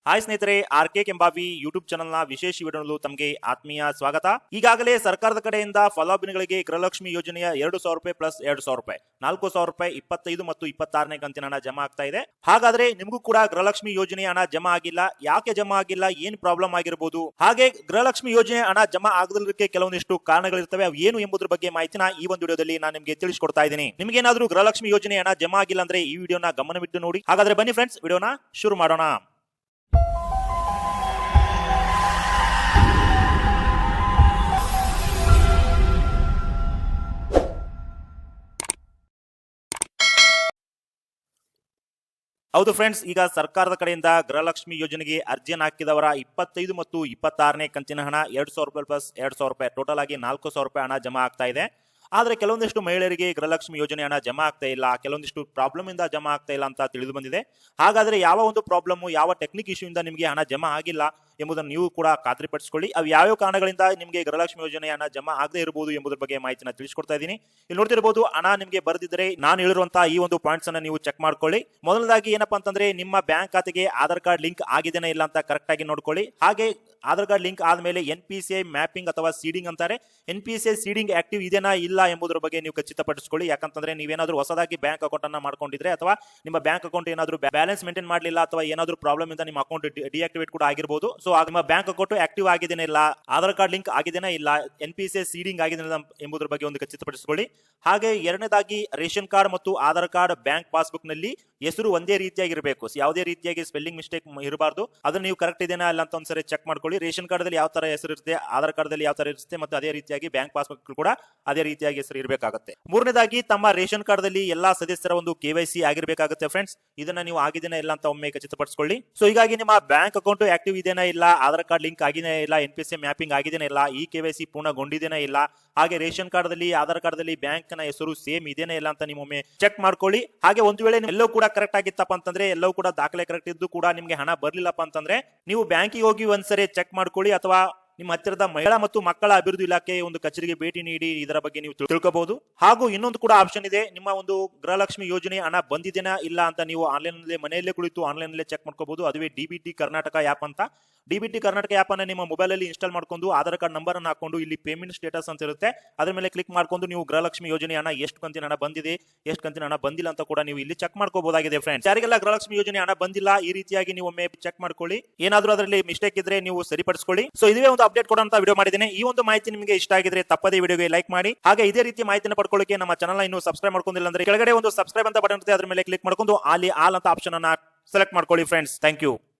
Hi ಸ್ನೇಹಿತರೆ, RK Kembhavi YouTube ಚಾನೆಲ್ನ ವಿಶೇಷ ವಿಡಿಯೋಗಳು ತಮಗೆ ಆತ್ಮೀಯ ಸ್ವಾಗತ. ಈಗಾಗಲೇ ಸರ್ಕಾರದ ಕಡೆಯಿಂದ ಫಲಾನುಭವಿಗಳಿಗೆ ಗೃಹಲಕ್ಷ್ಮಿ ಯೋಜನೆಯ 2,000 ರೂಪಾಯಿ ಪ್ಲಸ್ 2,000 ರೂಪಾಯಿ 4,000 ರೂಪಾಯಿ 25 ಮತ್ತು 26ನೇ ಕಂತಿನ ಹಣ ಜಮಾ ಆಗ್ತಾ ಇದೆ. ಹಾಗಾದ್ರೆ ನಿಮಗೂ ಕೂಡ ಗೃಹಲಕ್ಷ್ಮಿ ಯೋಜನೆಯ ಹಣ ಜಮಾ ಆಗಿಲ್ಲ, ಯಾಕೆ ಜಮಾ ಆಗಿಲ್ಲ, ಏನ್ ಪ್ರಾಬ್ಲಮ್ ಆಗಿರಬಹುದು, ಹಾಗೆ ಗೃಹಲಕ್ಷ್ಮಿ ಯೋಜನೆ ಹಣ ಜಮಾ ಆಗದಕ್ಕೆ ಕೆಲವೊಂದಿಷ್ಟು ಕಾರಣಗಳಿರ್ತವೆ, ಅವು ಏನು ಎಂಬುದರ ಬಗ್ಗೆ ಮಾಹಿತಿನ ಈ ಒಂದು ವಿಡಿಯೋದಲ್ಲಿ ನಾನು ನಿಮಗೆ ತಿಳಿಸಿಕೊಡ್ತಾ ಇದ್ದೀನಿ. ನಿಮಗೇನಾದ್ರೂ ಗೃಹಲಕ್ಷ್ಮಿ ಯೋಜನೆ ಹಣ ಜಮಾ ಆಗಿಲ್ಲ ಅಂದ್ರೆ ಈ ವಿಡಿಯೋನ ಗಮನವಿಟ್ಟು ನೋಡಿ. ಹಾಗಾದ್ರೆ ಬನ್ನಿ ಫ್ರೆಂಡ್ಸ್, ವಿಡಿಯೋನ ಶುರು ಮಾಡೋಣ. ಹೌದು ಫ್ರೆಂಡ್ಸ್, ಈಗ ಸರ್ಕಾರದ ಕಡೆಯಿಂದ ಗೃಹಲಕ್ಷ್ಮಿ ಯೋಜನೆಗೆ ಅರ್ಜಿಯನ್ನು ಹಾಕಿದವರ 25 ಮತ್ತು 26ನೇ ಕಂತಿನ ಹಣ 2,000 ರೂಪಾಯಿ ಪ್ಲಸ್ 2,000 ರೂಪಾಯಿ ಟೋಟಲ್ ಆಗಿ 4,000 ರೂಪಾಯಿ ಹಣ ಜಮಾ ಆಗ್ತಾ ಇದೆ. ಆದ್ರೆ ಕೆಲವೊಂದಿಷ್ಟು ಮಹಿಳೆಯರಿಗೆ ಗೃಹಲಕ್ಷ್ಮಿ ಯೋಜನೆ ಹಣ ಜಮಾ ಆಗ್ತಾ ಇಲ್ಲ, ಕೆಲವೊಂದಿಷ್ಟು ಪ್ರಾಬ್ಲಮ್ ಇಂದ ಜಮಾ ಆಗ್ತಾ ಇಲ್ಲ ಅಂತ ತಿಳಿದು ಬಂದಿದೆ. ಹಾಗಾದ್ರೆ ಯಾವ ಒಂದು ಪ್ರಾಬ್ಲಮ್, ಯಾವ ಟೆಕ್ನಿಕ್ ಇಶ್ಯೂ ಇಂದ ನಿಮಗೆ ಹಣ ಜಮಾ ಆಗಿಲ್ಲ ಎಂಬುದನ್ನು ನೀವು ಕೂಡ ಖಾತ್ರಿಪಡಿಸಿಕೊಳ್ಳಿ. ಅವು ಯಾವ ಕಾರಣಗಳಿಂದ ನಿಮಗೆ ಗೃಹಲಕ್ಷ್ಮಿ ಯೋಜನೆ ಹಣ ಜಮಾ ಆಗದೆ ಇರಬಹುದು ಎಂಬುದರ ಬಗ್ಗೆ ಮಾಹಿತಿನ ತಿಳಿಸ್ಕೊಡ್ತಾ ಇದ್ದೀನಿ. ಇಲ್ಲಿ ನೋಡ್ತಿರಬಹುದು, ಹಣ ನಿಮಗೆ ಬರೆದಿದ್ರೆ ನಾನು ಹೇಳಿರುವಂತಹ ಈ ಒಂದು ಪಾಯಿಂಟ್ಸ್ ಅನ್ನ ನೀವು ಚೆಕ್ ಮಾಡ್ಕೊಳ್ಳಿ. ಮೊದಲದಾಗಿ ಏನಪ್ಪಾ ಅಂತಂದ್ರೆ, ನಿಮ್ಮ ಬ್ಯಾಂಕ್ ಖಾತೆಗೆ ಆಧಾರ್ ಕಾರ್ಡ್ ಲಿಂಕ್ ಆಗಿದೆನಾ ಇಲ್ಲ ಅಂತ ಕರೆಕ್ಟ್ ಆಗಿ ನೋಡ್ಕೊಳ್ಳಿ. ಹಾಗೆ ಆಧಾರ್ ಕಾರ್ಡ್ ಲಿಂಕ್ ಆದ್ಮೇಲೆ NPCI ಮ್ಯಾಪಿಂಗ್ ಅಥವಾ ಸೀಡಿಂಗ್ ಅಂತಾರೆ, NPCI ಸೀಡಿಂಗ್ ಆಕ್ಟಿವ್ ಇದೆನಾ ಇಲ್ಲ ಎಂಬುದರ ಬಗ್ಗೆ ನೀವು ಖಚಿತಪಡಿಸಿಕೊಳ್ಳಿ. ಯಾಕಂತಂದ್ರೆ ನೀವೇನಾದ್ರೂ ಹೊಸದಾಗಿ ಬ್ಯಾಂಕ್ ಅಕೌಂಟ್ ಅನ್ನ ಮಾಡ್ಕೊಂಡಿದ್ರೆ ಅಥವಾ ನಿಮ್ಮ ಬ್ಯಾಂಕ್ ಅಕೌಂಟ್ ಏನಾದ್ರೂ ಬ್ಯಾಲೆನ್ಸ್ ಮೇಂಟೈನ್ ಮಾಡಲಿಲ್ಲ ಅಥವಾ ಏನಾದ್ರೂ ಪ್ರಾಬ್ಲಮ್ ಇಂದ ನಿಮ್ಮ ಅಕೌಂಟ್ ಡಿಆಕ್ಟಿವೇಟ್ ಕೂಡ ಆಗಿರಬಹುದು. ಸೊ ನಿಮ್ಮ ಬ್ಯಾಂಕ್ ಅಕೌಂಟ್ ಆಕ್ಟಿವ್ ಆಗಿದೆನಾ ಇಲ್ಲ, ಆಧಾರ್ ಕಾರ್ಡ್ ಲಿಂಕ್ ಆಗಿದೆನಾ ಇಲ್ಲ, NPCI ಸೀಡಿಂಗ್ ಆಗಿದೆನಾ ಎಂಬುದರ ಬಗ್ಗೆ ಒಂದು ಖಚಿತಪಡಿಸಿಕೊಳ್ಳಿ. ಹಾಗೆ ಎರಡನೇದಾಗಿ ರೇಷನ್ ಕಾರ್ಡ್ ಮತ್ತು ಆಧಾರ್ ಕಾರ್ಡ್ ಬ್ಯಾಂಕ್ ಪಾಸ್ಬುಕ್ ನಲ್ಲಿ ಹೆಸರು ಒಂದೇ ರೀತಿಯಾಗಿರಬೇಕು, ಯಾವುದೇ ರೀತಿಯಾಗಿ ಸ್ಪೆಲ್ಲಿಂಗ್ ಮಿಸ್ಟೇಕ್ ಇರಬಾರ್ದು. ಅದನ್ನ ನೀವು ಕರೆಕ್ಟ್ ಇದೆನಾ ಇಲ್ಲ ಅಂತ ಒಂದ್ಸರಿ ಚೆಕ್ ಮಾಡ್ಕೊಳ್ಳಿ. ರೇಷನ್ ಕಾರ್ಡ್ ದಲ್ಲಿ ಯಾವ ತರ ಹೆಸರು ಇರುತ್ತೆ, ಆಧಾರ್ ಕಾರ್ಡ್ ದಲ್ಲಿ ಯಾವ ತರ ಇರುತ್ತೆ, ಮತ್ತು ಅದೇ ರೀತಿಯಾಗಿ ಬ್ಯಾಂಕ್ ಪಾಸ್ಬುಕ್ ಕೂಡ ಅದೇ ರೀತಿಯಾಗಿ ಹೆಸರು ಇರಬೇಕಾಗುತ್ತೆ. ಮೂರನೇದಾಗಿ ತಮ್ಮ ರೇಷನ್ ಕಾರ್ಡ್ ದಲ್ಲಿ ಎಲ್ಲಾ ಸದಸ್ಯರ ಒಂದು KYC ಆಗಿರಬೇಕಾಗುತ್ತೆ ಫ್ರೆಂಡ್ಸ್. ಇದನ್ನ ನೀವು ಆಗಿದೆನಾ ಇಲ್ಲ ಅಂತ ಒಮ್ಮೆ ಖಚಿತಪಡಿಸಿಕೊಳ್ಳಿ. ಸೊ ಹೀಗಾಗಿ ನಿಮ್ಮ ಬ್ಯಾಂಕ್ ಅಕೌಂಟ್ ಆಕ್ಟಿವ್ ಇದೆನಾ ಇಲ್ಲ, ಆಧಾರ್ ಕಾರ್ಡ್ ಲಿಂಕ್ ಆಗಿದೆಯಾ ಇಲ್ಲ, NPCI ಮ್ಯಾಪಿಂಗ್ ಆಗಿದೆಯಾ ಇಲ್ಲ, ಈ KYC ಪೂರ್ಣಗೊಂಡಿದೆಯಾ ಇಲ್ಲ, ಹಾಗೆ ರೇಷನ್ ಕಾರ್ಡ್ ದಲ್ಲಿ ಆಧಾರ್ ಕಾರ್ಡ್ ದಲ್ಲಿ ಬ್ಯಾಂಕ್ ನ ಹೆಸರು ಸೇಮ್ ಇದೆಯಾ ಇಲ್ಲ ಅಂತ ನೀವು ಒಮ್ಮೆ ಚೆಕ್ ಮಾಡ್ಕೊಳ್ಳಿ. ಹಾಗೆ ಒಂದು ವೇಳೆ ಎಲ್ಲವೂ ಕೂಡ ಕರೆಕ್ಟ್ ಆಗಿತ್ತಪ್ಪ ಅಂತಂದ್ರೆ, ಎಲ್ಲವೂ ಕೂಡ ದಾಖಲೆ ಕರೆಕ್ಟ್ ಇದ್ದು ಕೂಡ ನಿಮ್ಗೆ ಹಣ ಬರ್ಲಿಲ್ಲಪ್ಪ ಅಂತಂದ್ರೆ, ನೀವು ಬ್ಯಾಂಕಿಗೆ ಹೋಗಿ ಒಂದ್ಸರಿ ಚೆಕ್ ಮಾಡ್ಕೊಳ್ಳಿ, ಅಥವಾ ನಿಮ್ಮ ಹತ್ತಿರದ ಮಹಿಳಾ ಮತ್ತು ಮಕ್ಕಳ ಅಭಿವೃದ್ಧಿ ಇಲಾಖೆ ಒಂದು ಕಚೇರಿಗೆ ಭೇಟಿ ನೀಡಿ ಇದರ ಬಗ್ಗೆ ನೀವು ತಿಳ್ಕೋಬಹುದು. ಹಾಗೂ ಇನ್ನೊಂದು ಕೂಡ ಆಪ್ಷನ್ ಇದೆ, ನಿಮ್ಮ ಒಂದು ಗೃಹಲಕ್ಷ್ಮಿ ಯೋಜನೆ ಹಣ ಬಂದಿದೆನಾ ಇಲ್ಲ ಅಂತ ನೀವು ಆನ್ಲೈನ್ ನಲ್ಲಿ ಮನೆಯಲ್ಲೇ ಕುಳಿತು ಆನ್ಲೈನ್ ನಲ್ಲಿ ಚೆಕ್ ಮಾಡ್ಕೋಬಹುದು. ಅದುವೇ DBT ಕರ್ನಾಟಕ ಆಪ್ ಅಂತ. DBT ಕರ್ನಾಟಕ ಆಪ್ ಅನ್ನ ನಿಮ್ಮ ಮೊಬೈಲ್ ಅಲ್ಲಿ ಇನ್ಸ್ಟಾಲ್ ಮಾಡ್ಕೊಂಡು ಆಧಾರ್ ಕಾರ್ಡ್ ನಂಬರ್ ಅನ್ನು ಹಾಕೊಂಡು ಇಲ್ಲಿ ಪೇಮೆಂಟ್ ಸ್ಟೇಟಸ್ ಅಂತ ಇರುತ್ತೆ, ಅದ್ರ ಮೇಲೆ ಕ್ಲಿಕ್ ಮಾಡ್ಕೊಂಡು ನೀವು ಗೃಹಲಕ್ಷ್ಮಿ ಯೋಜನೆ ಹಣ ಎಷ್ಟು ಕಂತಿನ ಹಣ ಬಂದಿದೆ, ಎಷ್ಟು ಕಂತಿನ ಹಣ ಬಂದಿಲ್ಲ ಅಂತ ಕೂಡ ನೀವು ಇಲ್ಲಿ ಚೆಕ್ ಮಾಡ್ಕೋಬಹುದಾಗಿದೆ ಫ್ರೆಂಡ್ಸ್. ಯಾರಿಗೆಲ್ಲ ಗೃಹಲಕ್ಷ್ಮಿ ಯೋಜನೆ ಹಣ ಬಂದಿಲ್ಲ, ಈ ರೀತಿಯಾಗಿ ನೀವು ಒಮ್ಮೆ ಚೆಕ್ ಮಾಡ್ಕೊಳ್ಳಿ. ಏನಾದ್ರೂ ಅದರಲ್ಲಿ ಮಿಸ್ಟೇಕ್ ಇದ್ರೆ ನೀವು ಸರಿಪಡಿಸಿಕೊಳ್ಳಿ. ಸೊ ಇದೇ ಒಂದು ಅಪ್ಡೇಟ್ ಕೊಡುವಂತ ವಿಡಿಯೋ ಮಾಡಿದ್ದೇನೆ. ಈ ಒಂದು ಮಾಹಿತಿ ನಿಮಗೆ ಇಷ್ಟ ಆಗಿದ್ರೆ ತಪ್ಪದೇ ವಿಡಿಯೋಗೆ ಲೈಕ್ ಮಾಡಿ. ಹಾಗೆ ಇದೇ ರೀತಿ ಮಾಹಿತಿನ ಪಡ್ಕೊಳ್ಳೋಕೆ ನಮ್ಮ ಚಾನಲ್ ಇನ್ನೂ ಸಬ್ಸ್ಕ್ರೈಬ್ ಮಾಡ್ಕೊಂಡಿಲ್ಲ ಅಂದ್ರೆ ಕೆಳಗಡೆ ಒಂದು ಸಬ್ಸ್ಕ್ರೈಬ್ ಅಂತ ಬಟನ್ ಇರುತ್ತೆ, ಅದ್ರ ಮೇಲೆ ಕ್ಲಿಕ್ ಮಾಡ್ಕೊಂಡು ಅಲ್ಲಿ ಆಲ್ ಅಂತ ಆಪ್ಷನ್ ಅನ್ನ ಸೆಲೆಕ್ಟ್ ಮಾಡ್ಕೊಳ್ಳಿ ಫ್ರೆಂಡ್ಸ್. Thank you.